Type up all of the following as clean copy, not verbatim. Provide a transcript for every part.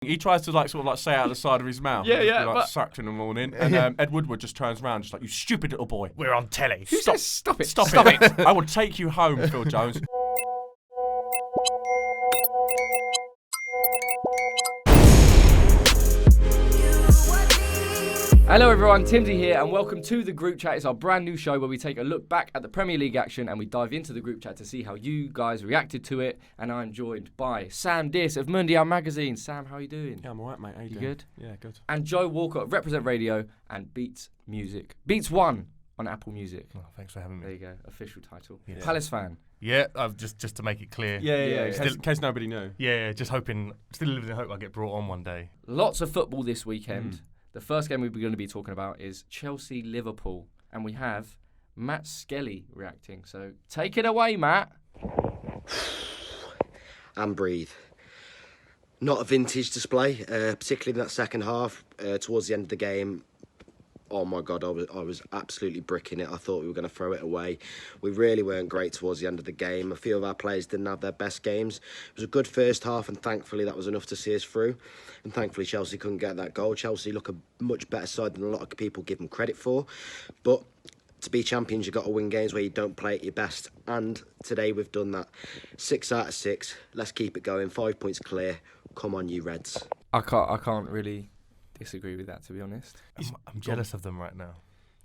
He tries to sort of say out the side of his mouth. Yeah, sucked in the morning. And Ed Woodward just turns around, just like, you stupid little boy. We're on telly. Who says stop it? Stop it. I will take you home, Phil Jones. Hello everyone, Timbsy here, and welcome to the group chat. It's our brand new show where we take a look back at the Premier League action and we dive into the group chat to see how you guys reacted to it. And I'm joined by Sam Diss of Mundial magazine. Sam, how are you doing? Yeah, I'm alright, mate. How you doing? Good? Yeah, good. And Joe Walker of Represent Radio and Beats Music. Beats One on Apple Music. Oh, thanks for having me. There you go, official title. Yeah. Palace fan. Yeah, I've just to make it clear. Yeah. In case nobody knew. Yeah, just hoping, still living in hope I get brought on one day. Lots of football this weekend. The first game we're going to be talking about is Chelsea-Liverpool. And we have Matt Skelly reacting. So take it away, Matt. And breathe. Not a vintage display, particularly in that second half. Towards the end of the game, oh my God, I was absolutely bricking it. I thought we were going to throw it away. We really weren't great towards the end of the game. A few of our players didn't have their best games. It was a good first half, and thankfully that was enough to see us through. And thankfully Chelsea couldn't get that goal. Chelsea look a much better side than a lot of people give them credit for. But to be champions, you've got to win games where you don't play at your best. And today we've done that. 6 out of 6. Let's keep it going. 5 points clear. Come on, you Reds. I can't really disagree with that, to be honest. I'm jealous of them right now.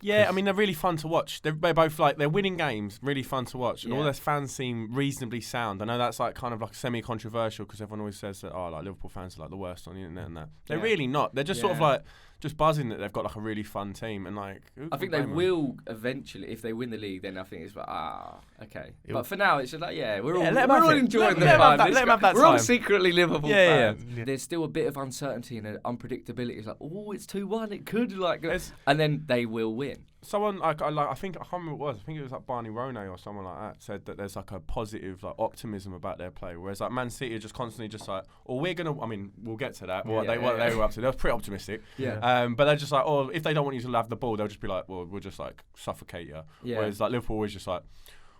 Yeah, I mean, they're really fun to watch. They're both they're winning games, really fun to watch. And all Yeah. their fans seem reasonably sound. I know that's kind of semi-controversial because everyone always says that, Liverpool fans are the worst on the internet and that. They're really not. They're just sort of just buzzing that they've got a really fun team. And I think they will eventually, if they win the league, then I think it's okay. But for now, it's just we're all enjoying the fun. Let them have that We're all time. secretly Liverpool fans. Yeah. There's still a bit of uncertainty and unpredictability. It's it's 2-1. It could and then they will win. Someone I think I can't remember what it was. I think it was Barney Ronay or someone like that said that there's a positive optimism about their play, whereas Man City are just constantly we're gonna. I mean, we'll get to that. What they were up to. They were pretty optimistic. Yeah. But they're just if they don't want you to have the ball, they'll just be we'll just suffocate you. Yeah. Whereas Liverpool is just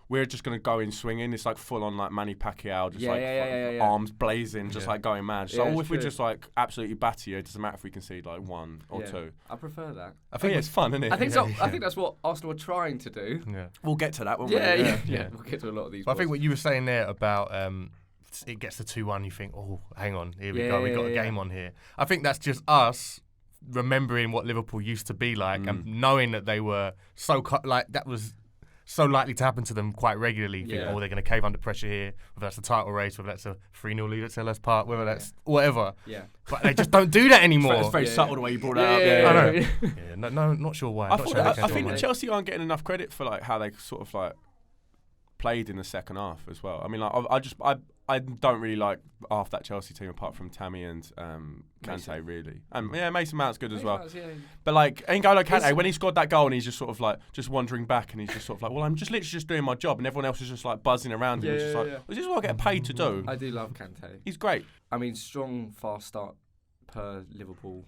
we're just going to go in swinging. It's full on Manny Pacquiao, just arms blazing, just going mad. So if we just absolutely batter you, it doesn't matter if we concede 1 or 2. I prefer that. I think it's fun, isn't it? I think so. I think that's what Arsenal are trying to do. Yeah. We'll get to that, won't we? Yeah. We'll get to a lot of these. But I think what you were saying there about it gets to 2-1, you think, oh, hang on, here we go, we got a game on here. I think that's just us remembering what Liverpool used to be like and knowing that they were that was so likely to happen to them quite regularly. You think, they're going to cave under pressure here, whether that's the title race, whether that's a 3-0 lead at Selhurst Park, whether that's whatever. Yeah. But they just don't do that anymore. It's very subtle the way you brought it up. I know. No, not sure why. I think that Chelsea aren't getting enough credit for how they sort of played in the second half as well. I mean, I don't really like half that Chelsea team apart from Tammy and Kante, really. And Mason Mount's good as well. But N'Golo Kante, when he scored that goal and he's just sort of just wandering back and he's just sort of well, I'm just literally just doing my job, and everyone else is just buzzing around him. It's just this is what I get paid to do. I do love Kante. He's great. I mean, strong, fast start per Liverpool.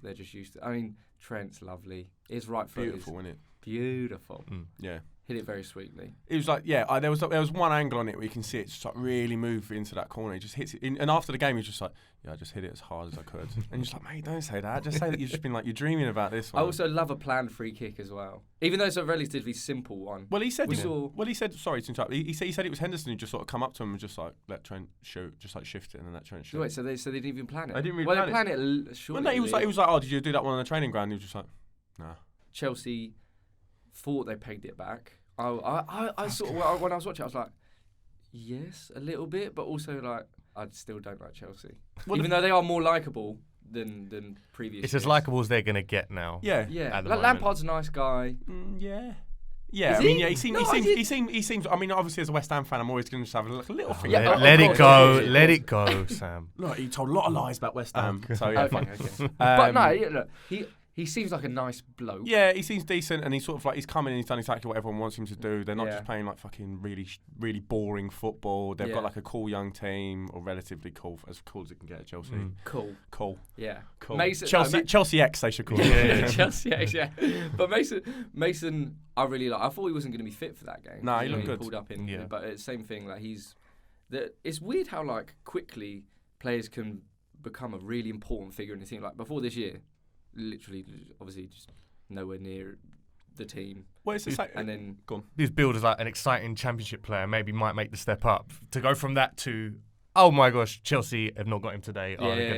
They're just used to. I mean, Trent's lovely. His right foot Beautiful, isn't it? Beautiful. Yeah. Hit it very sweetly. It was there was one angle on it where you can see it just really move into that corner. He just hits it, and after the game he's just I just hit it as hard as I could. And you're just mate, don't say that. Just say that you've just been you're dreaming about this one. I also love a planned free kick as well, even though it's a relatively simple one. Well, he said sorry to interrupt. He said it was Henderson who just sort of come up to him and just let Trent shoot, just shift it and then let Trent shoot. Wait, so they didn't even plan it. I didn't really plan it. Surely. Well, no, he was oh, did you do that one on the training ground? He was just nah. Chelsea thought they pegged it back. I sort of, when I was watching, I was yes, a little bit, but also I still don't like Chelsea, even though they are more likeable than previous. It's as likeable as they're going to get now. Yeah. Lampard's a nice guy. Yeah. I mean, he seems. I mean, obviously, as a West Ham fan, I'm always going to have a little thing. Let it go, Sam. Look, he told a lot of lies about West Ham. So okay. But no, look, he seems like a nice bloke. Yeah, he seems decent, and he's sort of he's come in and he's done exactly what everyone wants him to do. They're not just playing fucking really, really boring football. They've got a cool young team, or relatively cool, as cool as it can get at Chelsea. Cool. Yeah. Cool. Mason, Chelsea X, they should call it. Chelsea X, yeah. But Mason, I really like. I thought he wasn't going to be fit for that game. No, he looked good. Pulled up but it's same thing. It's weird how quickly players can become a really important figure in the team. Like before this year, literally, obviously, just nowhere near the team. Well, it's and then go on. He's billed as like an exciting championship player, maybe might make the step up. To go from that to, oh my gosh, Chelsea have not got him today. What are they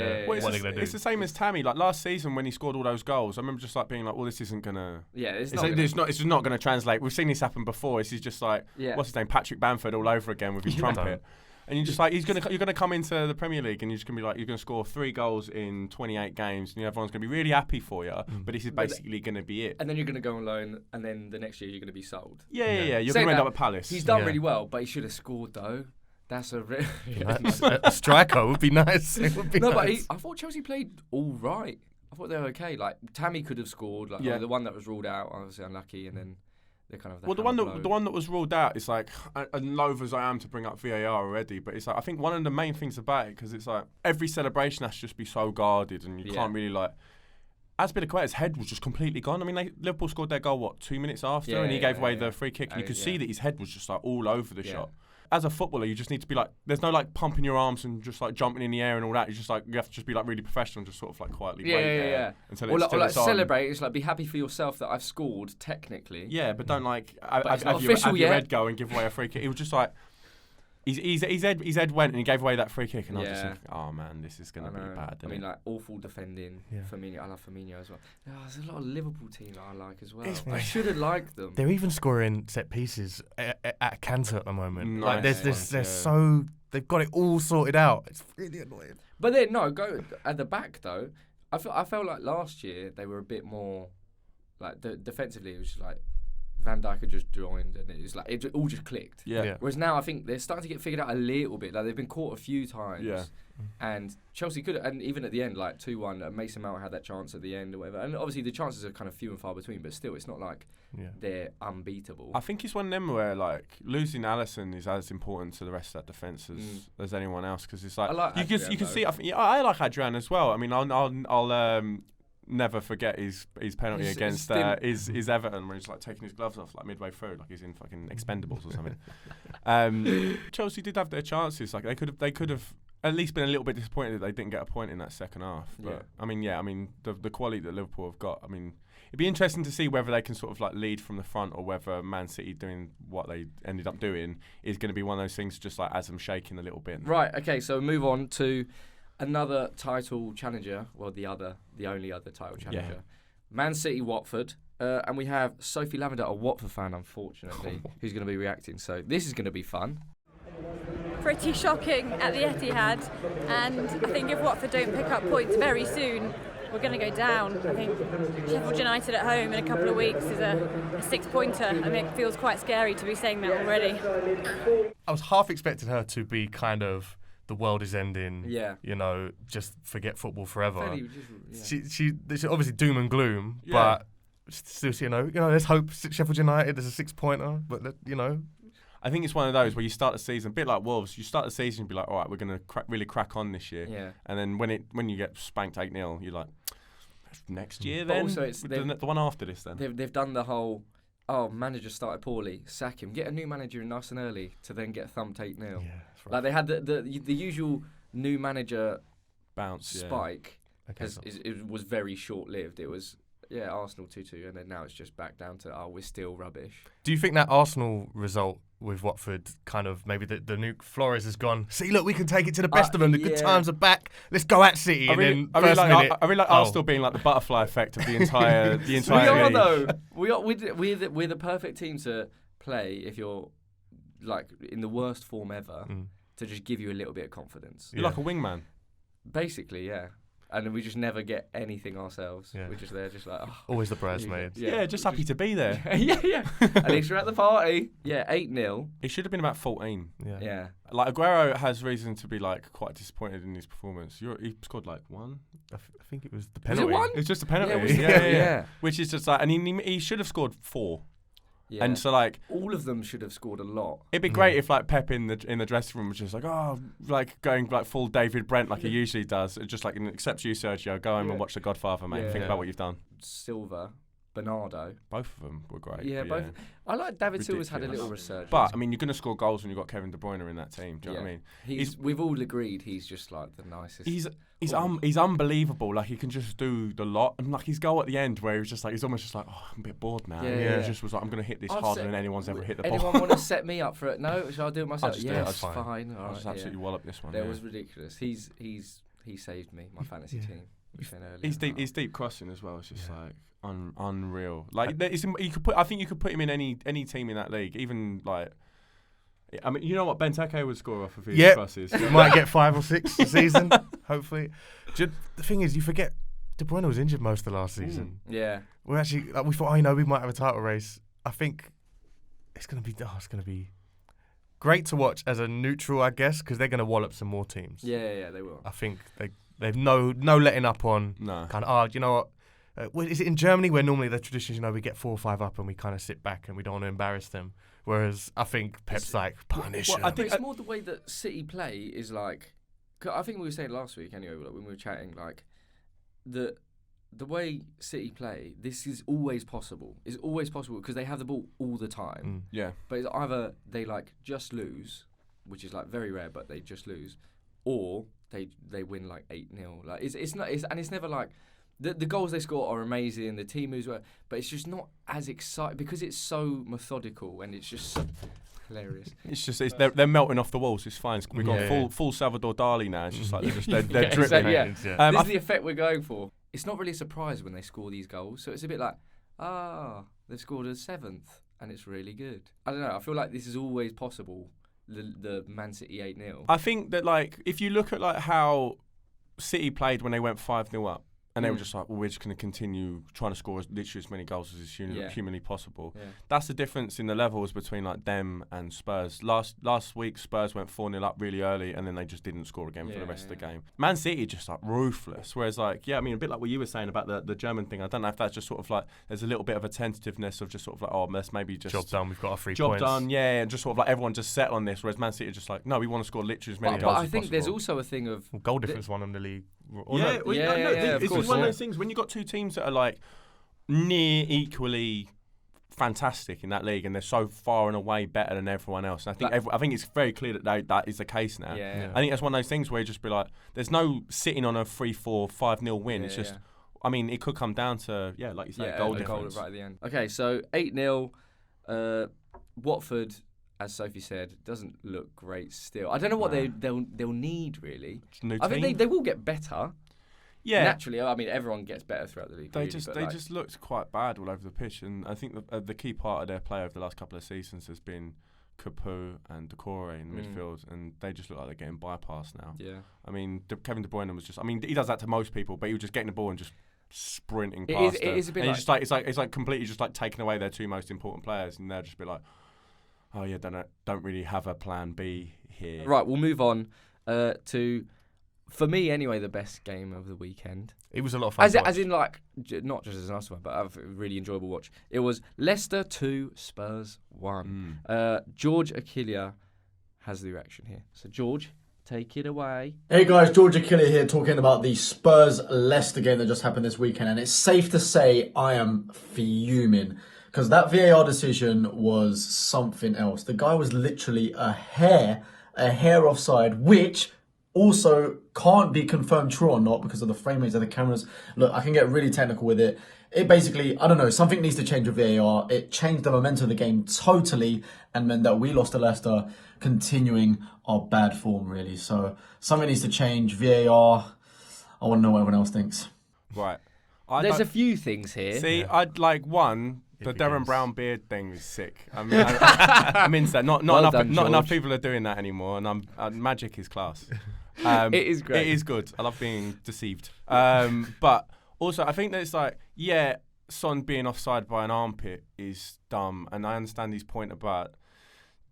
going to do? It's the same as Tammy. Like last season when he scored all those goals, I remember just like being like, well, this isn't going to... Yeah, it's just not going to translate. We've seen this happen before. This is just like, what's his name? Patrick Bamford all over again with his trumpet. And you're just like, you're gonna come into the Premier League and you're just gonna be like, you're gonna score 3 goals in 28 games, and everyone's gonna be really happy for you. But this is basically gonna be it. And then you're gonna go on loan, and then the next year you're gonna be sold. Yeah. You're gonna end up at Palace. He's done really well, but he should have scored though. That's a striker would be nice. It would be nice. But I thought Chelsea played all right. I thought they were okay. Like Tammy could have scored. Like the one that was ruled out, obviously unlucky, and then. Well, the one that was ruled out is like, and loath as I am to bring up VAR already, but it's like I think one of the main things about it, because it's like every celebration has to just be so guarded, and you can't really like. Azpilicueta's head was just completely gone. I mean, Liverpool scored their goal 2 minutes after, and he gave away the free kick, and you could see that his head was just like all over the shot. As a footballer, you just need to be like, there's no like pumping your arms and just like jumping in the air and all that. You just like, you have to just be like really professional and just sort of like quietly wait there until it's celebrate. It's like, be happy for yourself that I've scored technically. Yeah, but don't like have your head go and give away a free kick. It was just like, his head went and he gave away that free kick, and I was just thinking, oh man, this is going to be bad. I mean, like awful defending. Firmino, I love Firmino as well. There's a lot of Liverpool teams I like as well. I shouldn't like them. They're even scoring set pieces at Cantor at the moment. Nice. Like they're so they've got it all sorted out. It's really annoying. But then go at the back though. I felt like last year they were a bit more like defensively. It was just like. Van Dijk had just joined, and it was like it all just clicked. Yeah. Whereas now I think they're starting to get figured out a little bit. Like they've been caught a few times. Yeah. And Chelsea could, and even at the end, like 2-1, Mason Mount had that chance at the end or whatever. And obviously the chances are kind of few and far between, but still, it's not like they're unbeatable. I think it's one of them where like losing Alisson is as important to the rest of that defence as anyone else, because it's like, you can see. I like Adrian as well. I mean, I'll never forget his penalty against his Everton, where he's like taking his gloves off like midway through, like he's in fucking Expendables or something. Chelsea did have their chances. Like they could have at least been a little bit disappointed that they didn't get a point in that second half. But I mean, the quality that Liverpool have got. I mean, it'd be interesting to see whether they can sort of like lead from the front, or whether Man City doing what they ended up doing is going to be one of those things, just like as them shaking a little bit. Right. Okay. So move on to. Another title challenger, well, the only other title challenger, Man City, Watford, and we have Sophie Lavender, a Watford fan, unfortunately, who's going to be reacting. So this is going to be fun. Pretty shocking at the Etihad, and I think if Watford don't pick up points very soon, we're going to go down. I think Sheffield United at home in a couple of weeks is a 6-pointer. I mean, it feels quite scary to be saying that already. I was half expecting her to be kind of. The world is ending. Yeah. You know, just forget football forever. She obviously doom and gloom, but still, you know, there's hope. Sheffield United, there's a 6-pointer, but you know. I think it's one of those where you start the season a bit like Wolves. You start the season and be like, all right, we're going to really crack on this year. Yeah. And then when you get spanked 8-0, you're like, next year then. Also, it's the one after this then. They've done the whole. Oh, manager started poorly. Sack him. Get a new manager in nice and early to then get thumped 8-0. Yeah, that's right. Like they had the usual new manager bounce spike. Yeah. It was very short lived. It was Arsenal 2-2, and then now it's just back down to we're still rubbish. Do you think that Arsenal result with Watford kind of maybe the new Flores has gone? See, look, we can take it to the best of them. The good times are back. Let's go at City. I really like Arsenal being like the butterfly effect of the entire We are league. though. We're the perfect team to play if you're like in the worst form ever to just give you a little bit of confidence. You're like a wingman. Basically, yeah. And we just never get anything ourselves. Yeah. We're just there, just like... Oh, always the bridesmaids. Yeah, just happy to be there. yeah. At least we're at the party. Yeah, 8-0. It should have been about 14. Yeah. Like, Aguero has reason to be, like, quite disappointed in his performance. He scored, like, one? I think it was the penalty. Was it one? It was just a penalty. Yeah. Which is just like... And he should have scored 4. Yeah. And so like all of them should have scored a lot. It'd be great if like Pep in the dressing room was just like, oh, like going like full David Brent like he usually does. It's just like, except you, Sergio, go home and watch The Godfather, mate. Think about what you've done. Silva, Bernardo. Both of them were great. Yeah, both. I like David Silva's had a little resurgence. But I mean, you're going to score goals when you've got Kevin De Bruyne in that team. Do you know what I mean? We've all agreed he's just like the nicest. He's unbelievable. Like he can just do the lot. And like his goal at the end, where he was just like, he's almost just like, oh, I'm a bit bored now. Yeah. He just was like, I'm going to hit this harder than anyone's ever hit the ball. Anyone want to set me up for it? No, shall I do it myself? Yes, fine. I'll just absolutely wallop this one. That was ridiculous. He saved me, my fantasy team. He's deep crossing as well. It's just like unreal. Like I think you could put him in any team in that league. Even like, I mean, you know what, Benteke would score off of his crosses. He might get 5 or 6 a season, hopefully. The thing is, you forget De Bruyne was injured most of last season. Yeah, we actually we thought, we might have a title race. I think it's gonna be great to watch as a neutral, I guess, because they're gonna wallop some more teams. Yeah, they will. I think they've no letting up on. No. Kind of, you know what? Is it in Germany where normally the tradition is, we get 4 or 5 up and we kind of sit back and we don't want to embarrass them? Whereas I think Pep's like, punish them. I think it's more the way that City play is like. I think we were saying last week anyway, like when we were chatting, like the way City play, this is always possible. It's always possible because they have the ball all the time. Yeah. But it's either they like just lose, which is like very rare, but they just lose, or they win like 8-0. Like it's never like the goals they score are amazing. The team moves well, but it's just not as exciting because it's so methodical and it's just so hilarious. It's just they're melting off the walls. It's fine. We've got full Salvador Dali now. It's just like they're dripping. This is the effect we're going for. It's not really a surprise when they score these goals. So it's a bit like, they've scored a 7th and it's really good. I don't know. I feel like this is always possible. The Man City 8-0. I think that like if you look at like how City played when they went 5-0 up, and they were just like, well, we're just going to continue trying to score literally as many goals as is humanly possible. Yeah. That's the difference in the levels between like them and Spurs. Last week, Spurs went 4-0 up really early, and then they just didn't score again for the rest of the game. Man City just like ruthless. Whereas like, I mean, a bit like what you were saying about the German thing. I don't know if that's just sort of like there's a little bit of a tentativeness of just sort of like, let's maybe just job done. We've got our 3 job points. done, and just sort of like everyone just settle on this. Whereas Man City are just like, no, we want to score literally as many goals. But I as think possible. there's also a thing of goal difference won them the league. It's just one of those things when you've got 2 teams that are like near equally fantastic in that league, and they're so far and away better than everyone else. And I think it's very clear that that is the case now. I think that's one of those things where you just be like, there's no sitting on a 3-4, 5-0 win. It's just, I mean, it could come down to like you said, goal difference right at the end. Okay, so 8-0, Watford. As Sophie said, doesn't look great still. I don't know what they'll need really. I think they will get better. Yeah, naturally. I mean, everyone gets better throughout the league. They just looked quite bad all over the pitch, and I think the key part of their play over the last couple of seasons has been Capoue and Decore in midfield, and they just look like they're getting bypassed now. Yeah, I mean, Kevin De Bruyne was just. I mean, he does that to most people, but he was just getting the ball and just sprinting past them. It is a bit like, it's like completely just like taking away their 2 most important players, and they'll just be like, oh yeah, don't really have a plan B here. Right, we'll move on to, for me anyway, the best game of the weekend. It was a lot of fun. As in, like, not just as an Aston fan, but a really enjoyable watch. It was Leicester 2, Spurs 1. George Akilia has the reaction here. So George, take it away. Hey guys, George Akilia here talking about the Spurs-Leicester game that just happened this weekend, and it's safe to say I am fuming. Because that VAR decision was something else. The guy was literally a hair offside, which also can't be confirmed true or not because of the frame rates of the cameras. Look, I can get really technical with it. It basically, I don't know, something needs to change with VAR. It changed the momentum of the game totally and meant that we lost to Leicester, continuing our bad form, really. So something needs to change. VAR, I want to know what everyone else thinks. Right. There's a few things here. See, I'd like one... The Darren Brown beard thing is sick. I mean, I'm into that. Not enough people are doing that anymore, and magic is class. It is great. It is good. I love being deceived. But also, I think that it's like, Son being offside by an armpit is dumb, and I understand his point about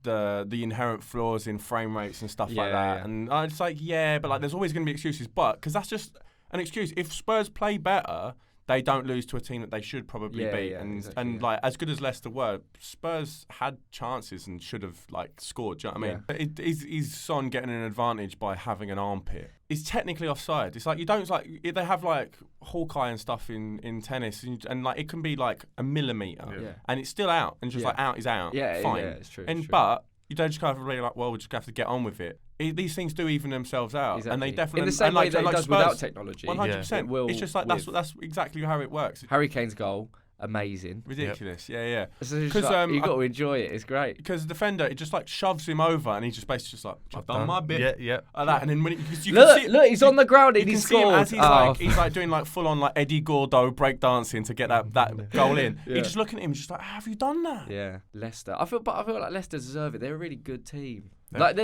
the inherent flaws in frame rates and stuff like that. Yeah. And it's like, but like, there's always going to be excuses. But because that's just an excuse. If Spurs play better, they don't lose to a team that they should probably beat. And like as good as Leicester were, Spurs had chances and should have like scored. Do you know what I mean? Is Son getting an advantage by having an armpit? It's technically offside. It's like you don't like they have like Hawkeye and stuff in tennis, and like it can be like a millimetre, and it's still out, and just like out is out. Fine. It's true. But you don't just kind of be like, well, we just have to get on with it. These things do even themselves out, and they definitely in the same way that it does Spurs, without technology. 100%. It's just like that's exactly how it works. Harry Kane's goal, amazing, ridiculous. Yeah. Because you've got to enjoy it. It's great. Because the defender, it just like shoves him over, and he just basically just like, I've done my bit. Yeah. Like that, and then when you look, can see, he's on the ground and he's scored. As he's like doing like full on like Eddie Gordo breakdancing to get that goal in. You're just looking at him, just like, have you done that? Yeah, Leicester. I feel like Leicester deserve it. They're a really good team. Like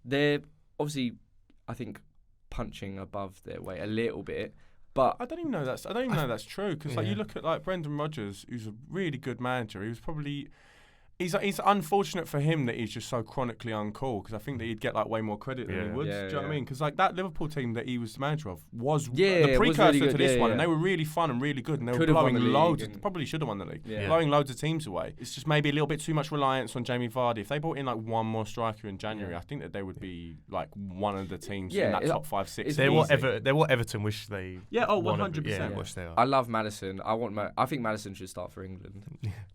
they're obviously, I think, punching above their weight a little bit. But I don't even know that's true, because like you look at like Brendan Rodgers, who's a really good manager. He was probably he's unfortunate for him that he's just so chronically uncool, because I think that he'd get like way more credit than he would. Do you know what I mean? Because like that Liverpool team that he was the manager of was the precursor to this one, and they were really fun and really good, and they were blowing loads. Probably should have won the league, blowing loads of teams away. It's just maybe a little bit too much reliance on Jamie Vardy. If they brought in like one more striker in January, I think that they would be like one of the teams in that top 5-6. They're what Everton wish they. Yeah, 100%. Wish they are. I love Maddison. I think Maddison should start for England.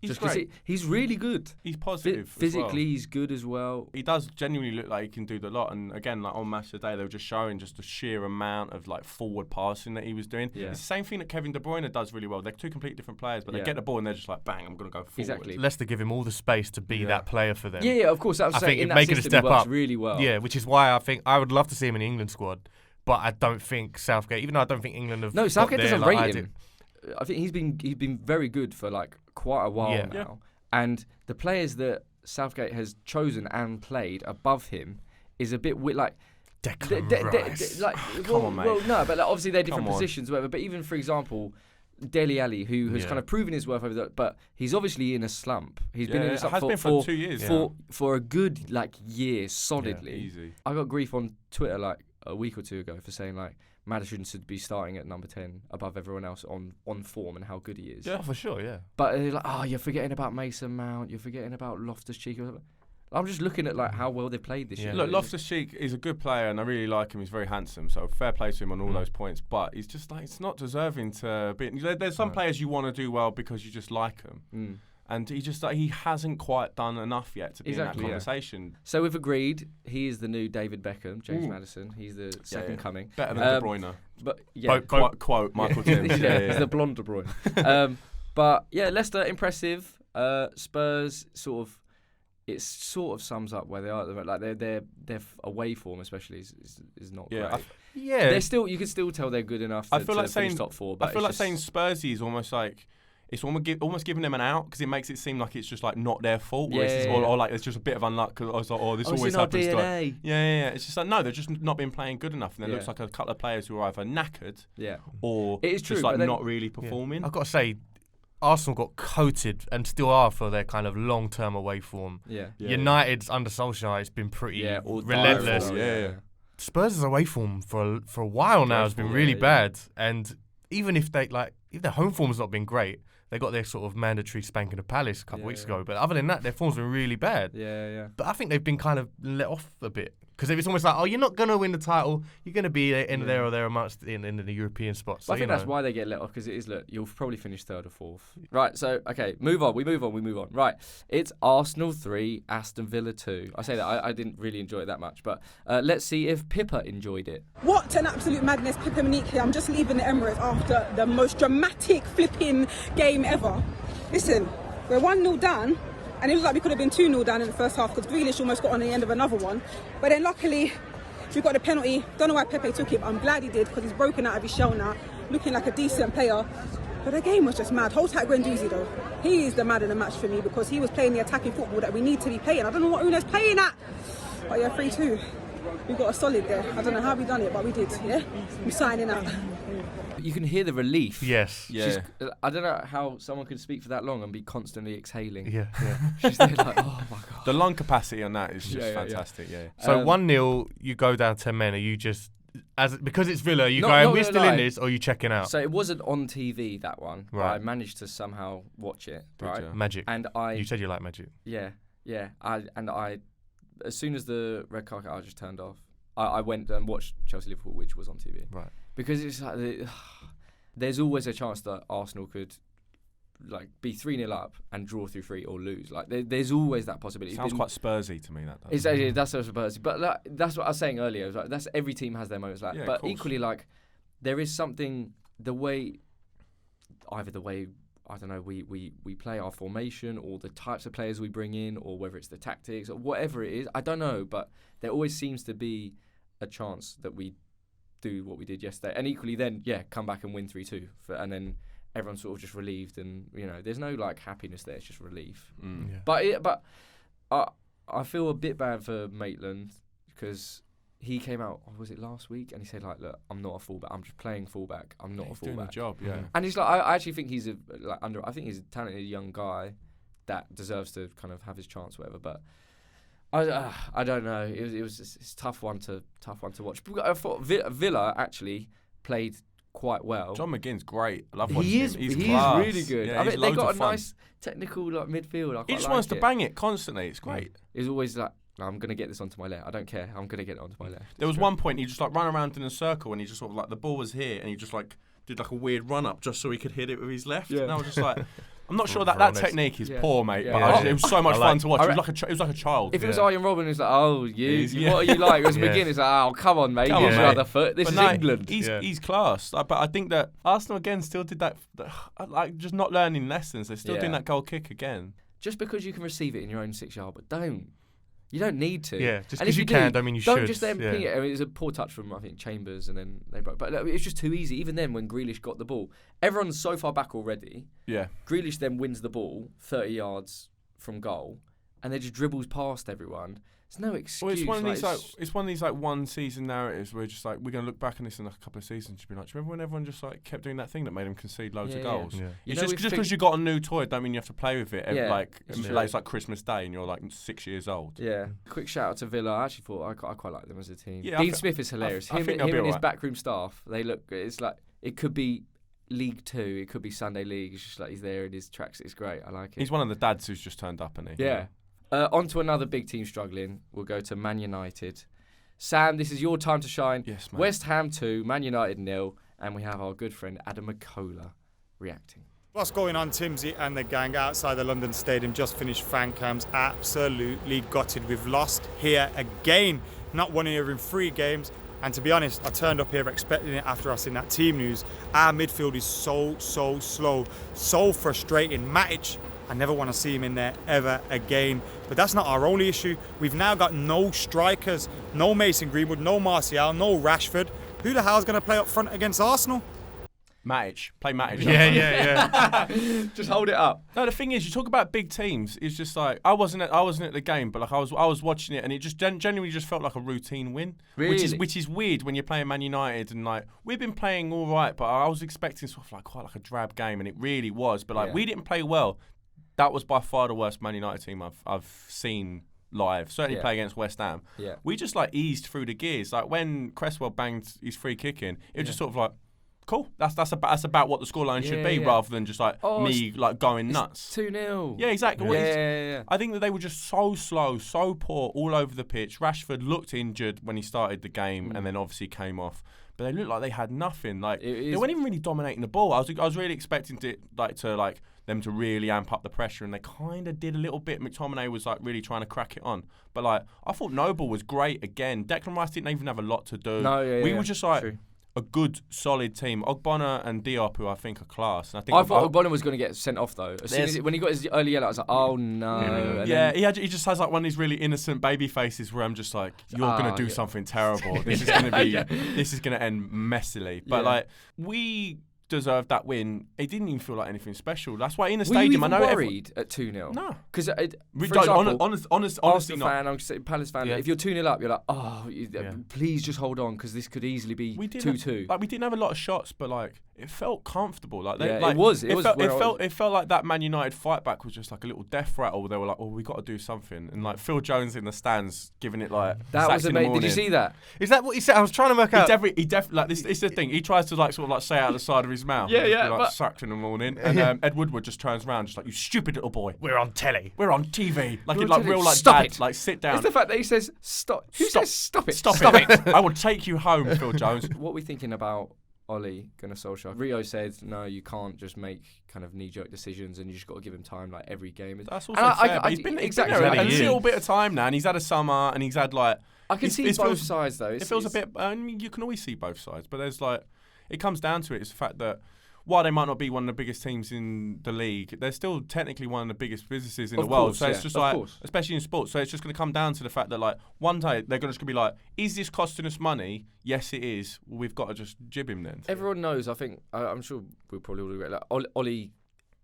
He's great. He's really good. He's positive. Physically, he's good as well. He does genuinely look like he can do the lot. And again, like on Match Today, they were just showing just the sheer amount of like forward passing that he was doing. Yeah. It's the same thing that Kevin De Bruyne does really well. They're two completely different players, but they get the ball and they're just like, bang, I'm going to go forward. Exactly. Leicester give him all the space to be that player for them. Yeah, of course. I think in making a step up really well. Yeah, which is why I think I would love to see him in the England squad, but I don't think Southgate. Even though I don't think England have. No, Southgate doesn't rate him. I think he's been very good for like quite a while now, and the players that Southgate has chosen and played above him is a bit like Declan Rice. Come on, mate. Well, no, but like, obviously they're different positions, whatever. But even for example, Dele Alli, who has kind of proven his worth over the, but he's obviously in a slump. He's been in a slump for 2 years. For a good like year solidly. Yeah, easy. I got grief on Twitter like a week or two ago for saying like Maddison should be starting at number 10 above everyone else on form and how good he is. Yeah, for sure, yeah. But they're like, oh, you're forgetting about Mason Mount, you're forgetting about Loftus-Cheek. I'm just looking at like how well they played this year. Look, Loftus-Cheek is a good player and I really like him. He's very handsome, so fair play to him on all those points. But he's just like, it's not deserving to be. There's some players you want to do well because you just like them. And he just he hasn't quite done enough yet to be in that conversation. Yeah. So we've agreed he is the new David Beckham, James Maddison. He's the second coming. Better than De Bruyne. But quote Michael Timbs. He's the blonde De Bruyne. But yeah, Leicester impressive. Spurs sort of sums up where they are. Like their away form especially is not great. They're still, you can still tell they're good enough to finish top 4. But I feel like saying Spursy is almost like. It's almost giving them an out because it makes it seem like it's just like not their fault, or like it's just a bit of unluck. Cause like, this always happens. Yeah. It's just like no, they're just not been playing good enough, and it looks like a couple of players who are either knackered, or it is just like not really performing. I've got to say, Arsenal got coated and still are for their kind of long-term away form. United's under Solskjaer has been pretty relentless. Spurs' away form for a while now has been really bad, and even if their home form's not been great. They got their sort of mandatory spanking of Palace a couple of weeks ago. But other than that, their form's been really bad. But I think they've been kind of let off a bit. Because it's almost like, oh, you're not going to win the title. You're going to be in there or there amongst in the European spots. So, I think that's why they get let off, because it is, look, you'll probably finish 3rd or 4th. Right, so, okay, move on. We move on. Right, it's Arsenal 3, Aston Villa 2. I say that, I didn't really enjoy it that much, but let's see if Pippa enjoyed it. What an absolute madness, Pippa Monique here. I'm just leaving the Emirates after the most dramatic flipping game ever. Listen, we're 1-0 down. And it looked like we could have been 2-0 down in the first half because Grealish almost got on the end of another one. But then luckily, we got the penalty. Don't know why Pepe took it, but I'm glad he did because he's broken out of his shell now, looking like a decent player. But the game was just mad. Hold tight Guendouzi though. He is the man of the match for me because he was playing the attacking football that we need to be playing. I don't know what Una's playing at. But yeah, 3-2. We got a solid there. I don't know how we done it, but we did, yeah? We're signing out. You can hear the relief. Yes. Yeah. I don't know how someone could speak for that long and be constantly exhaling. Yeah. She's there like, oh my God. The lung capacity on that is just fantastic, yeah. So 1-0, you go down 10 men. Are you just because it's Villa, you No, going, no, we're no, still no. in this, or are you checking out? So it wasn't on TV, that one. But Right. I managed to somehow watch it. Right. you? Magic. And You said you like Magic. Yeah. I as soon as the red card, I just turned off. I went and watched Chelsea Liverpool, which was on TV. Right. Because it's like there's always a chance that Arsenal could like be 3-0 up and draw through 3 or lose. Like there's always that possibility. Sounds quite Spursy to me. That does. Exactly, that's what Spurs. But like, that's what I was saying earlier. Like, that's every team has their moments like. Yeah, of but course. equally, like there is something either the way I don't know we play our formation or the types of players we bring in or whether it's the tactics or whatever it is. I don't know, but there always seems to be a chance that we do what we did yesterday, and equally then come back and win 3-2, and then everyone's sort of just relieved, and there's no like happiness there. It's just relief. Yeah. But I feel a bit bad for Maitland because he came out, was it last week, and he said like, look, I'm not a fullback. I'm just playing fullback. I'm not a He's fullback. doing the job, yeah. And he's like, I actually think he's I think he's a talented young guy that deserves to kind of have his chance, whatever. But I don't know. It's a tough one to watch. But I thought Villa actually played quite well. John McGinn's great. I love watching He him. is. He's He is class. really good. Yeah, I he's mean, they loads got of a fun. nice technical like midfield. I He quite just like wants to it. bang it constantly. It's great. He's always like, I'm gonna get this onto my left. I don't care. I'm gonna get it onto my left. There was one point he just like ran around in a circle and he just sort of like the ball was here and he just like did like a weird run up just so he could hit it with his left. Yeah. And I was just like, I'm not sure that Honest. technique is Yeah. poor, mate. Yeah. But Yeah. it was so much I fun like- to watch. I It was like a child. If it was Yeah. Arjen Robben, it's like, oh, He's- what are you like? It was Yeah. McGinn. It's like, oh, come on, mate. Come Use on, your mate. other foot. This But is no, England. He's class. But I think that Arsenal again still did that, like just not learning lessons. They're still doing that goal kick again. Just because you can receive it in your own 6-yard, but don't. You don't need to. Yeah, just And if because you do, can, don't mean you don't should. just then Yeah. ping it. I mean, it was a poor touch from, I think, Chambers, and then they broke. But it was just too easy. Even then, when Grealish got the ball, everyone's so far back already. Yeah. Grealish then wins the ball 30 yards from goal, and then just dribbles past everyone. There's no excuse. Well, it's one of these it's- it's one of these like one season narratives where just like we're gonna look back on this in a couple of seasons and be like, do you remember when everyone just like kept doing that thing that made them concede loads of Yeah, goals? yeah. You It's know, just we because you got a new toy, don't mean you have to play with it. Yeah, Like it's it's true. like Christmas Day and you're like 6 years old. Yeah. Quick shout out to Villa. I actually thought I quite like them as a team. Yeah, I Dean thi- Smith is hilarious. I Him think they'll be and his alright. backroom staff, they look. It's like it could be League 2, it could be Sunday League. It's just like he's there in his tracks. It's great. I like it. He's one of the dads who's just turned up, isn't he? Yeah. On to another big team struggling. We'll go to Man United. Sam, this is your time to shine. Yes, mate. West Ham 2, Man United 0, and we have our good friend Adam McCullough reacting. What's going on, Timbsy and the gang outside the London Stadium? Just finished fan cams. Absolutely gutted. We've lost here again. Not won here in 3 games. And to be honest, I turned up here expecting it after I seen that team news. Our midfield is so slow, so frustrating. Matic, I never want to see him in there ever again. But that's not our only issue. We've now got no strikers, no Mason Greenwood, no Martial, no Rashford. Who the hell's going to play up front against Arsenal? Matic. Play Matic. Yeah. Just hold it up. No, the thing is, you talk about big teams. It's just like I wasn't at the game, but like I was watching it, and it just genuinely just felt like a routine win. Really? Which is weird when you're playing Man United, and like we've been playing all right, but I was expecting sort of like quite like a drab game, and it really was. But like we didn't play well. That was by far the worst Man United team I've seen live. Certainly play against West Ham. Yeah. We just like eased through the gears. Like when Cresswell banged his free kick in, it was just sort of like, cool. That's about what the scoreline should be, rather than just like me like going nuts. 2-0. Yeah, exactly. Yeah. I think that they were just so slow, so poor all over the pitch. Rashford looked injured when he started the game, and then obviously came off. But they looked like they had nothing. Like they weren't even really dominating the ball. I was really expecting them to really amp up the pressure, and they kind of did a little bit. McTominay was like really trying to crack it on, but like I thought Noble was great again. Declan Rice didn't even have a lot to do. We were just like a good, solid team. Ogbonna and Diop, who I think are class. And I thought Ogbonna was going to get sent off though. As soon as when he got his early yellow, I was like, oh no. And then, he just has like one of these really innocent baby faces where I'm just like, you're going to do something terrible. This is going to be, this is going to end messily. But like we deserved that win. It didn't even feel like anything special. That's why in the stadium, you I know worried at 2-0. No, because honestly Arsenal not. fan, I'm Palace fan. If you're 2-0 up, you're like, please just hold on because this could easily be 2-2. Like we didn't have a lot of shots, but like it felt comfortable. Like it felt like that Man United fight back was just like a little death rattle. They were like, "Oh, we got to do something." And like Phil Jones in the stands giving it like that was amazing. Did you see that? Is that what he said? I was trying to work out. He definitely like this. It's the thing. He tries to like sort of like say out the side of his mouth. Like sucked in the morning. And Ed Woodward just turns around, just like, "You stupid little boy. We're on telly. We're on TV." Like it, like real like stop dad. It. Like sit down. It's the fact that he says stop. Who says stop it? Stop it. I will take you home, Phil Jones. What are we thinking about Ole Gunnar Solskjaer? Rio said, no, you can't just make kind of knee-jerk decisions and you just got to give him time like every game. That's also fair, but he's been there a little bit of time now, and he's had a summer, and he's had like... I can see both sides, though. It feels a bit... I mean, you can always see both sides, but there's like... It comes down to it, it's the fact that while they might not be one of the biggest teams in the league, they're still technically one of the biggest businesses in the world. So it's just like, especially in sports, so it's just going to come down to the fact that like one day they're just going to be like, is this costing us money? Yes, it is. Well, we've got to just jib him then. Everyone knows, I think, I'm sure we'll probably all agree, like, Ole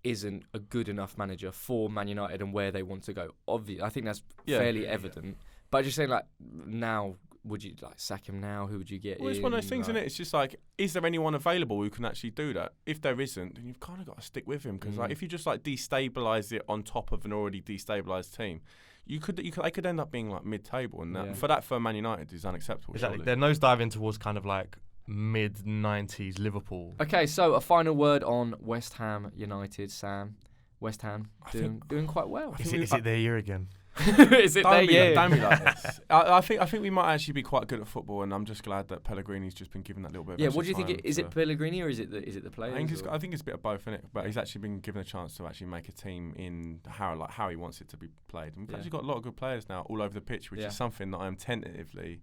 isn't a good enough manager for Man United and where they want to go. Obviously, I think that's fairly evident. But just saying, like, now... Would you like sack him now? Who would you get? Well, it's one of those things, isn't it? It's just like, is there anyone available who can actually do that? If there isn't, then you've kind of got to stick with him because, like, if you just like destabilize it on top of an already destabilized team, they could end up being like mid-table, and that for Man United is unacceptable. Exactly, surely. they're nosediving towards kind of like mid-90s Liverpool. Okay, so a final word on West Ham United, Sam. West Ham doing quite well. Is it their year again? Is it their year? Don't be like this. I think we might actually be quite good at football, and I'm just glad that Pellegrini's just been given that little bit. Of What do you think? Is it Pellegrini or is it the players? I think it's a bit of both, innit? But he's actually been given a chance to actually make a team in how he wants it to be played. And we've actually got a lot of good players now all over the pitch, which is something that I'm tentatively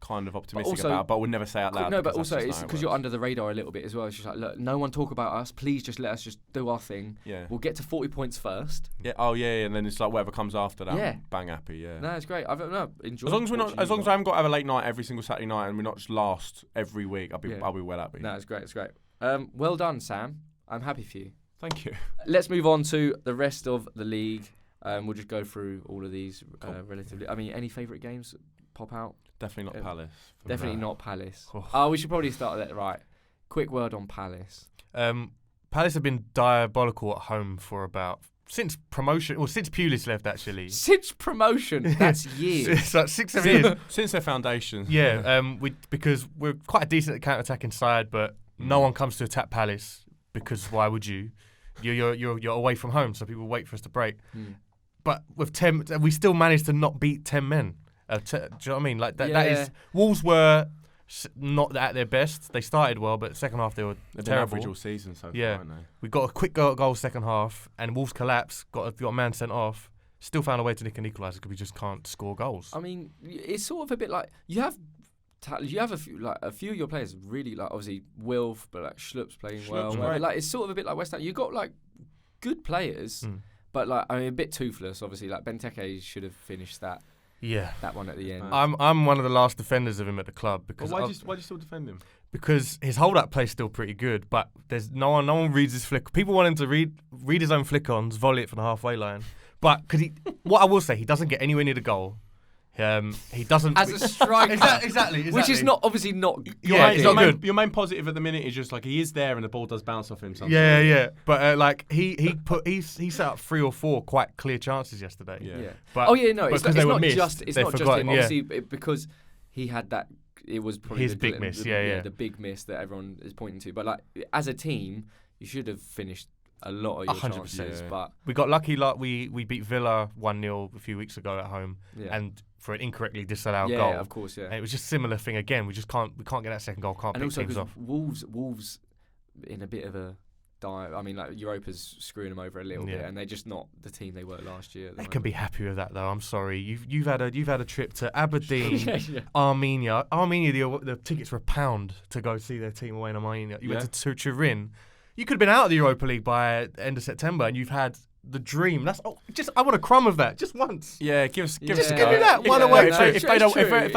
kind of optimistic about, but would never say out loud. No, but also it's because you're under the radar a little bit as well. It's just like, look, no one talk about us. Please just let us just do our thing. Yeah. We'll get to 40 points first. Yeah. Oh yeah. And then it's like whatever comes after that. Yeah. Bang happy. Yeah. No, it's great. I've enjoyed. As long as I haven't got to have a late night every single Saturday night, and we're not just last every week, I'll be well happy. No, it's great. It's great. Well done, Sam. I'm happy for you. Thank you. Let's move on to the rest of the league. We'll just go through all of these relatively. I mean, any favourite games pop out? Definitely not Palace. Definitely not Palace. We should probably start that right. Quick word on Palace. Palace have been diabolical at home for about since promotion, or since Pulis left actually. Since promotion, that's years. It's like 6-7 years since their foundation. Yeah, because we're quite a decent counter-attacking side, but no one comes to attack Palace because why would you? You're away from home, so people wait for us to break. But with 10, we still managed to not beat 10 men. Do you know what I mean? Like that is Wolves were not at their best. They started well, but second half they were terrible. Average all season so far, aren't they? We got a quick goal second half, and Wolves collapsed. Got a man sent off. Still found a way to nick an equaliser because we just can't score goals. I mean, it's sort of a bit like you have a few of your players really like obviously Wilf, but like Schlupp's playing well. Like it's sort of a bit like West Ham. You got like good players, but like I mean a bit toothless. Obviously, like Benteke should have finished that. Yeah, that one at the end. I'm one of the last defenders of him at the club because why do you still defend him? Because his hold-up play is still pretty good, but there's no one reads his flick. People want him to read his own flick-ons, volley it from the halfway line. But what I will say, he doesn't get anywhere near the goal. He doesn't as a striker. exactly. Which is obviously not good. Your main positive at the minute is just like he is there and the ball does bounce off him sometimes. Yeah. But like he set up 3 or 4 quite clear chances yesterday. Yeah. But it's not just him. Obviously, because he had that. It was probably his big miss. The big miss that everyone is pointing to. But like as a team, you should have finished a lot of your 100%, chances. But we got lucky. Like we beat Villa 1-0 a few weeks ago at home, and for an incorrectly disallowed goal. Yeah, of course. Yeah, and it was just a similar thing again. We can't get that second goal. Can't pick teams off. Wolves in a bit of a dive. I mean, like Europa's screwing them over a little bit, and they're just not the team they were last year. They can be happy with that though. I'm sorry. You've had a trip to Aberdeen, Armenia. The tickets were £1 to go see their team away in Armenia. You went to Turin. You could have been out of the Europa League by the end of September, and you've had the dream. I want a crumb of that, just once. Yeah, give me that one away. If they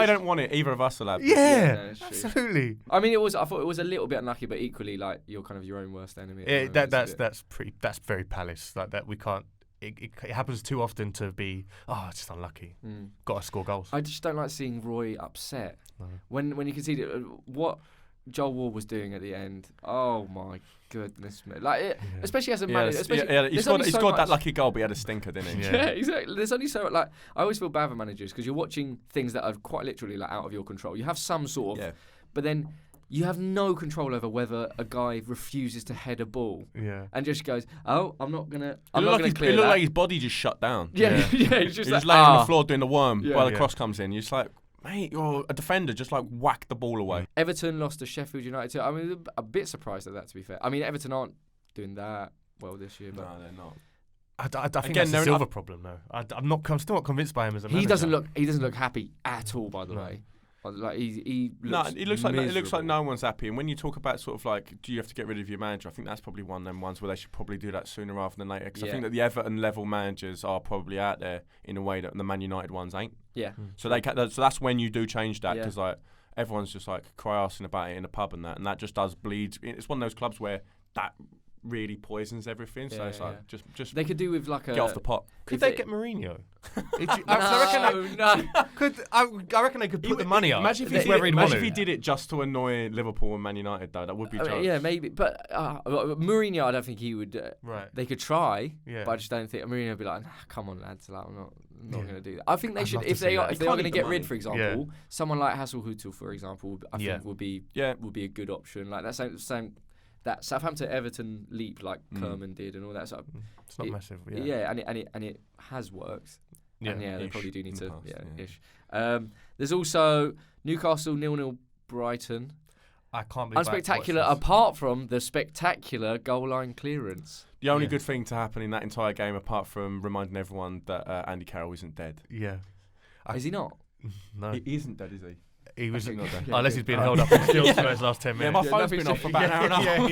don't want it, either of us will have. Yeah, absolutely. I mean, I thought it was a little bit unlucky, but equally, like you're kind of your own worst enemy. Yeah, that's very Palace. Like that, we can't. It happens too often to be it's just unlucky. Got to score goals. I just don't like seeing Roy upset when you concede it. Joel Ward was doing at the end. Oh my goodness me! Especially as a Yeah, manager. he scored that lucky goal, but he had a stinker, didn't he? Yeah, exactly. There's only so I always feel bad for managers because you're watching things that are quite literally out of your control. You have some sort of, but then you have no control over whether a guy refuses to head a ball. Yeah. And just goes, oh, I'm not gonna It clear looked that. like his body just shut down. Yeah, he's just laying on the floor doing the worm while the cross comes in. You're just like, mate, you're a defender. Just like whack the ball away. Everton lost to Sheffield United too. I mean, a bit surprised at that, to be fair. I mean, Everton aren't doing that well this year. But no, they're not. I think that's a Silva problem, though. I'm still not convinced by him as a manager. He doesn't look happy at all, by the way. Like he looks like no one's happy. And when you talk about sort of like, do you have to get rid of your manager? I think that's probably one of them ones where they should probably do that sooner rather than later. Because I think that the Everton level managers are probably out there in a way that the Man United ones ain't. Yeah. So so that's when you do change that because like everyone's just like cry-arsing about it in a pub and that just does bleed. It's one of those clubs where that really poisons everything. So it's like just they could do with like get off the pot. Could they get Mourinho? I reckon they could put the money up. Imagine if he did it just to annoy Liverpool and Man United, though. That would be jokes. Yeah, maybe. But Mourinho, I don't think he would. They could try, but I just don't think Mourinho would be like, come on, lads, like, I'm not going to do that. I think they should, if they are going to get rid, for example, someone like Hasenhüttl, for example, I think would be a good option. Like that same. That Southampton Everton leap like Kerman did and all that stuff. It's not massive. Yeah, and it has worked. Yeah, and they probably do need to. Ish. There's also Newcastle 0-0 Brighton. I can't believe unspectacular apart from the spectacular goal line clearance. The only good thing to happen in that entire game, apart from reminding everyone that Andy Carroll isn't dead. Yeah. Is he not? No. He isn't dead, is he? He was not dead. Unless he's been held up in skills for those last 10 minutes. Yeah, my phone's been off for about an hour and a half.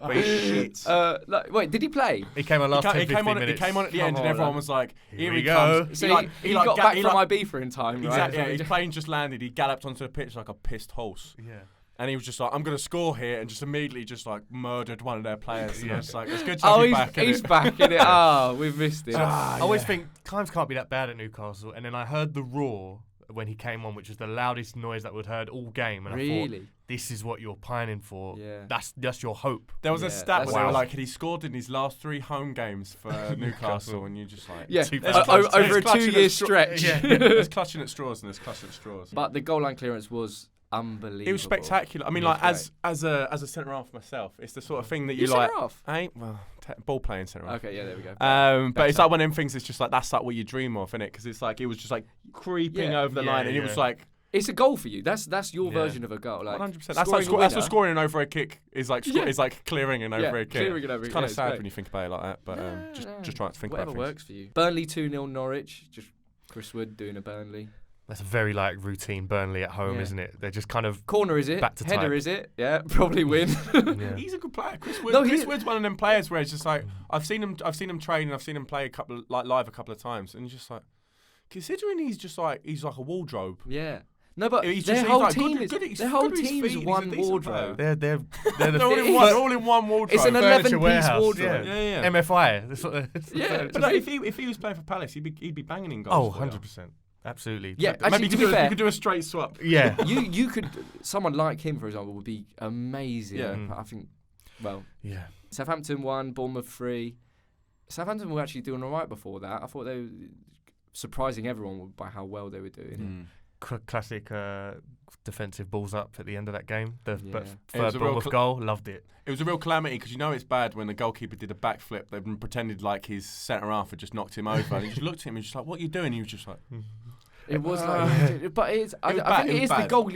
Yeah. Shit. Wait, did he play? He came on last 10, 15 minutes. He came on at the end and everyone was like, here we go. Comes. So he got back from Ibiza in time, right? Exactly, yeah, his plane just landed. He galloped onto the pitch like a pissed horse. Yeah. And he was just like, I'm going to score here, and just immediately just like murdered one of their players. And it's like, it's good to have you back. He's back in it. Oh, we've missed him. I always think times can't be that bad at Newcastle. And then I heard the roar when he came on, which was the loudest noise that we'd heard all game. And I thought, this is what you're pining for. Yeah. That's your hope. There was a stat where like he scored in his last 3 home games for Newcastle, and you just like over a 2-year stretch. There's clutching at straws and there's clutching at straws. But the goal line clearance was unbelievable. It was spectacular. I mean, like as a centre half myself, it's the sort of thing that you like. Ball playing centre half. Okay, yeah, there we go. But it's like one of them things. It's just like that's like what you dream of, isn't it? Because it's like it was just like creeping over the line, and it was like it's a goal for you. That's your version of a goal. Like 100%. That's what scoring an overhead kick is like. Is like clearing an overhead kick. It's kind of sad when you think about it like that, but just trying to think about whatever works for you. Burnley 2-0 Norwich. Just Chris Wood doing a Burnley. That's a very routine Burnley at home, isn't it? They're just kind of corner, is it? Back to header, type. Is it? Yeah, probably win. He's a good player. Chris Wood's one of them players where it's just like I've seen him train and I've seen him play live a couple of times, and just like considering he's like a wardrobe. Yeah. No, but their whole team is one wardrobe. They're all in one wardrobe. It's an 11-piece wardrobe. Yeah. MFI. But if he was playing for Palace, he'd be banging in goals. 100%. Absolutely. Yeah, maybe actually, you could do a straight swap. Yeah. you could. Someone like him, for example, would be amazing. Yeah. I think. Well. Yeah. Southampton 1, Bournemouth 3. Southampton were actually doing all right before that. I thought they were surprising everyone by how well they were doing. Classic defensive balls up at the end of that game. The third Bournemouth goal, loved it. It was a real calamity because it's bad when the goalkeeper did a backflip. They pretended like his centre half had just knocked him over. And he just looked at him and just like, "What are you doing?" He was just like, "It was like," but it's. I think it is the goal.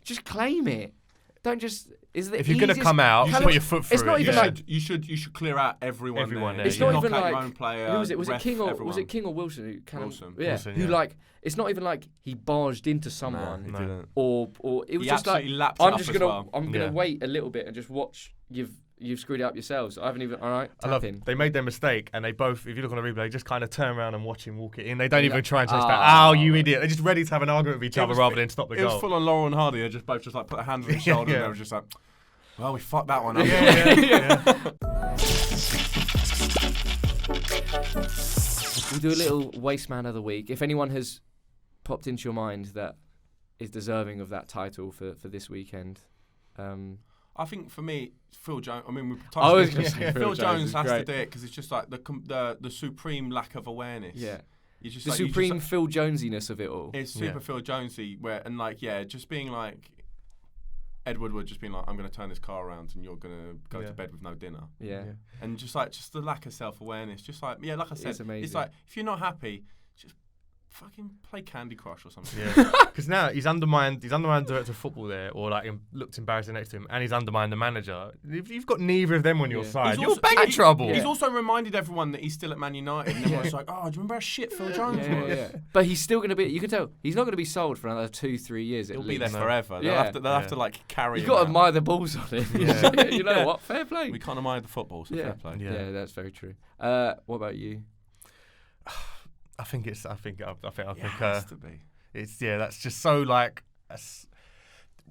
Just claim it. Don't just. If you're going to come out, you put your foot through. It's not even like you should clear out everyone there. It's not even like your own player, who was it? Was it King or Wilson? Wilson. Yeah. Who like? It's not even like he barged into someone, he didn't. or it was just like I'm gonna wait a little bit and just watch. You've screwed it up yourselves. I haven't even. All right, tap in. They made their mistake, and they both. If you look on the replay, they just kind of turn around and watch him walk it in. They don't even try and chase back. Oh, you idiot! They're just ready to have an argument with each other rather than stop the goal. It was full on Laurel and Hardy. They just both just like put their hands on his shoulder, and they were just like, "Well, we fucked that one up." We'll do a little waste man of the week. If anyone has popped into your mind that is deserving of that title for this weekend. I think for me, Phil Jones. I mean, I was going to say Phil Jones has to do it because it's just like the supreme lack of awareness. Yeah. You just The like, supreme Phil Jonesiness of it all. It's super Phil Jonesy, just being like Ed Woodward, just being like, I'm going to turn this car around and you're going to go to bed with no dinner. Yeah. And just the lack of self-awareness. Just like, like I said, It's amazing. It's like, if you're not happy, just fucking play Candy Crush or something. Yeah, because now he's undermined the director of football there, or like looked embarrassing next to him, and he's undermined the manager. If you've got neither of them on your side, you're bang trouble. He's also reminded everyone that he's still at Man United, and everyone's like, "Oh, do you remember how shit Phil Jones was?" Yeah. But he's still going to be. You can tell he's not going to be sold for another 2-3 years. He'll be there forever. They'll have to like carry. You've got to admire the balls on him. Yeah. You know what? Fair play. We can't admire the football, so fair play. Yeah, that's very true. What about you? I think it has to be. That's just so like.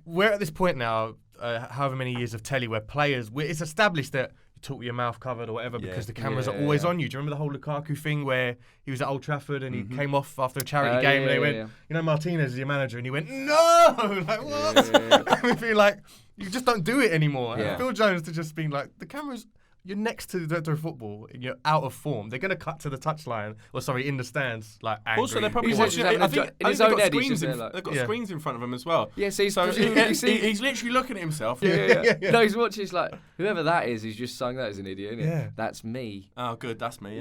We're at this point now, however many years of telly, where it's established that you talk with your mouth covered or whatever because the cameras are always on you. Do you remember the whole Lukaku thing where he was at Old Trafford and he came off after a charity game and they went, you know, Martinez is your manager, and he went, no, like what? We feel like you just don't do it anymore. Yeah. And Phil Jones to just being like, the cameras. You're next to the director of football and you're out of form. They're going to cut to the touchline, in the stands, like angry. Also, they're probably He's watching. having I think in his they've own got head, he's screens. just there, like- They've got screens in front of him as well. Yeah, so he's literally looking at himself. Yeah. No, he's watching. He's like, whoever that is, he's just saying that as an idiot, isn't it? Yeah. That's me. Oh, good. That's me.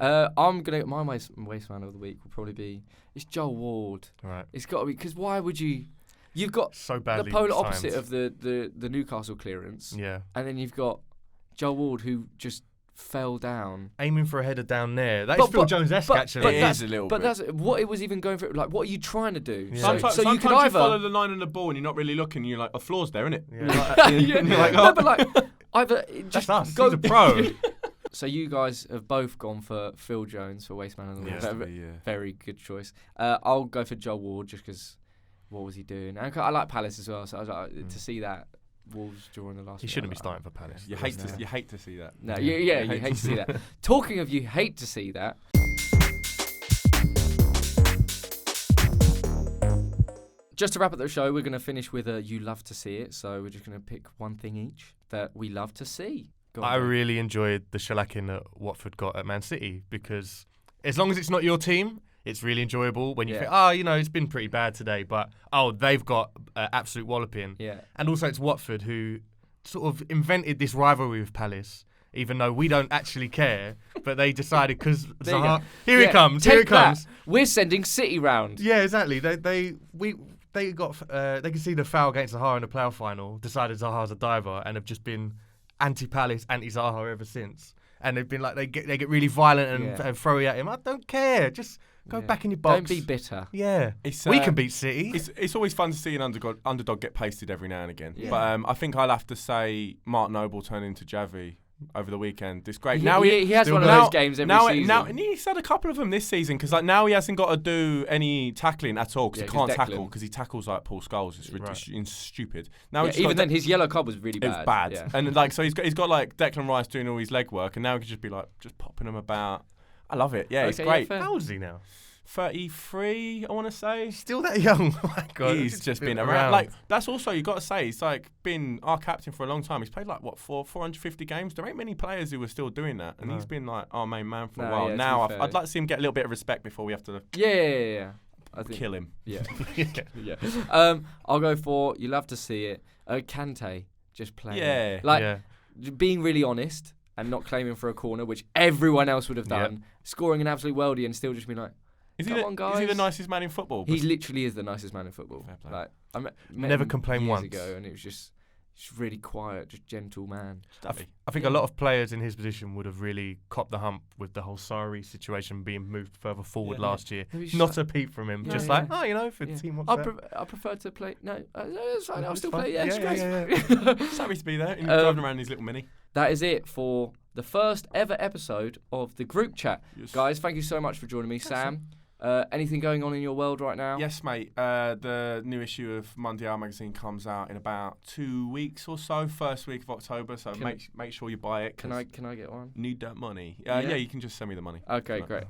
I'm gonna. My waste man of the week will probably be. It's Joel Ward. Right. It's got to be, because why would you? You've got So badly the polar timed. opposite of the Newcastle clearance. Yeah. And then you've got Joel Ward, who just fell down, aiming for a header down there. That is Phil Jones-esque, actually. It is a little bit. But that's what it was even going for. Like, what are you trying to do? Yeah. Sometimes you could either follow the line on the ball and you're not really looking. You're like, a floor's there, isn't it? Yeah. You're like, No, but like either just That's us. go He's a pro. So you guys have both gone for Phil Jones for Waste Man of the Week. Very good choice. I'll go for Joel Ward just because what was he doing? And I like Palace as well, so I was like, to see that Wolves during the last. He shouldn't be starting for Palace. You hate to see that. No, you hate to see that. Talking of you hate to see that. Just to wrap up the show, we're going to finish with a You Love to See It. So we're just going to pick one thing each that we love to see. Go on, I Dave. really enjoyed the shellacking that Watford got at Man City, because as long as it's not your team, it's really enjoyable when you think, it's been pretty bad today, but they've got absolute walloping. Yeah. And also it's Watford who sort of invented this rivalry with Palace, even though we don't actually care, but they decided because here it comes. We're sending City round. Yeah, exactly. They can see the foul against Zaha in the playoff final, decided Zaha's a diver, and have just been anti-Palace, anti-Zaha ever since. And they've been like, they get really violent and throw it at him. I don't care. Just go back in your box. Don't be bitter. Yeah. We can beat City. It's always fun to see an underdog get pasted every now and again. Yeah. But I think I'll have to say Mark Noble turned into Javi over the weekend. It's great. He has one of those games every season. Now, and he's had a couple of them this season, because now he hasn't got to do any tackling at all, because he can't tackle, because he tackles like Paul Scholes. It's stupid. Now even then, his yellow card was really bad. It was bad. Yeah. And like, so he's got like Declan Rice doing all his leg work, and now he can just be like just popping them about. I love it. Yeah, it's great. Yeah, how old is he now? 33, I want to say. Still that young? Oh my God, he's just been around. Like, that's also, you got to say, he's like been our captain for a long time. He's played like 450 games. There ain't many players who are still doing that, and he's been like our main man for a while. Now I'd like to see him get a little bit of respect before we have to. Yeah. I think, kill him. Yeah. I'll go for You Love to See It. Kante just playing. Being really honest and not claiming for a corner, which everyone else would have done. Scoring an absolute worldie and still just being like, Is he the nicest man in football? He literally is the nicest man in football. Like, I met never him complained years once ago, and it was just really quiet, just gentle man. I think a lot of players in his position would have really copped the hump with the whole Sarri situation being moved further forward last year. Not a peep from him. If the team wants I prefer to play. No, it's fine. I'll still play. Yeah, Sarri to be there, driving around in his little mini. That is it for the first ever episode of the group chat. Yes. Guys, thank you so much for joining me, Sam. Anything going on in your world right now? Yes, mate. The new issue of Mundial magazine comes out in about 2 weeks or so, first week of October. So make sure you buy it. Can I get one? Need that money? Yeah, you can just send me the money. Okay, great.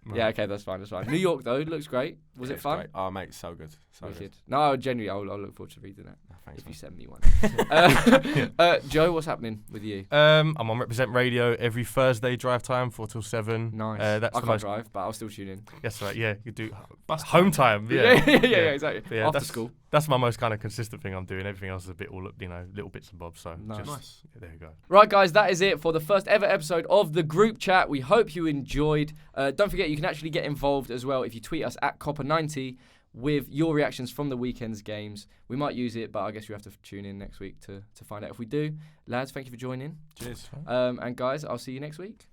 Right. Yeah, okay, that's fine. New York though looks great. Was it fun? Great. Oh, mate, so good. So good. No, genuinely, I'll look forward to reading that. Oh, thanks, if man. you send me one. Joe, what's happening with you? I'm on Represent Radio every Thursday, drive time 4 till 7. Nice. That's I the can't drive, but I'll still tune in. Yes, right. Yeah, you do. Bus Home time. Yeah, yeah, exactly. Yeah, After that's, school. That's my most kind of consistent thing I'm doing. Everything else is a bit all, little bits and bobs. So Nice. Yeah, there you go. Right, guys, that is it for the first ever episode of the group chat. We hope you enjoyed. Don't forget, you can actually get involved as well if you tweet us at Copper90 with your reactions from the weekend's games. We might use it, but I guess you have to tune in next week to find out if we do. Lads, thank you for joining. Cheers. And guys, I'll see you next week.